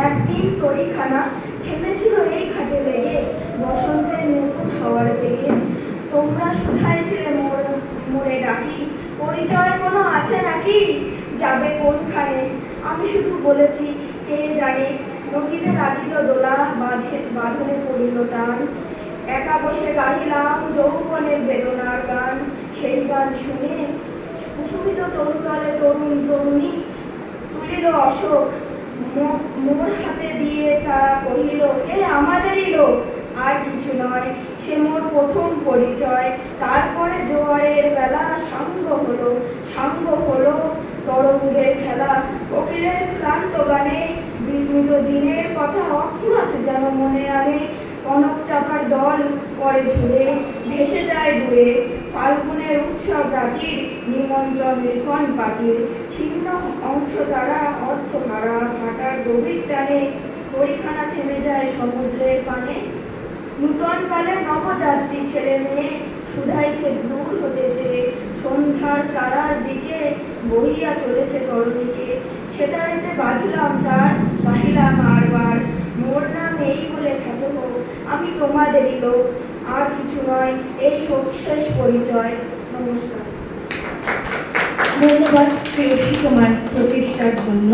একদিন তরিখানা থেমেছিল এই ঘাটে লেগে, বসন্তের নতুন হাওয়ার বেগে। তোমরা শুধাই ছিলে মোরে ডাকি, পরিচয় কোনো আছে নাকি? যাবে কোনখানে? আমি শুধু বলেছি কে জানে। নদীতে লাগিল দোলা, বাঁধনে পড়িল টান। একা বসে গাহিলাম যৌবনের বেদনার গান। সেই গান শুনে কুসুমিত তরুতলে তরুণ তরুণী তুলিল অশোক, মোর হাতে দিয়ে তারা কহিল, এ আমাদেরই লোক। আর কিছু নয়, সে মোর প্রথম পরিচয়। তারপরে জোয়ারের বেলা সাঙ্গ হলো তরঙ্গের খেলা। কোকিলের ক্লান্ত গানে বিস্মিত দিনের কথা অকস্মাৎ যেন মনে আনে। কনক চাপার দল পরে ঝুলে ভেসে যায় দূরে। ফাল্গুনের উৎসব রাতির নিমন্ত্রণ লিখন পাখির। ছিন্ন অংশ তারা অর্থহারা, ভাটার গভীর টানে তরিখানা থেমে যায় সমুদ্রের পানে। নূতন কালে নবযাত্রী ছেলে মেয়ে শুধাইছে দূর হতেছে, সন্ধ্যার তারার দিকে বহিয়া চলেছে তরণীকে। সেতারেতে বাঁধিলাম তার, গাহিলাম আরবার, মোর নাম এই বলে খ্যাত হোক, আমি তোমাদেরই লোক। আর কিছু নয়, এই হোক শেষ পরিচয়। নমস্কার। ধন্যবাদ শ্রেয়সী তোমার প্রচেষ্টার জন্য।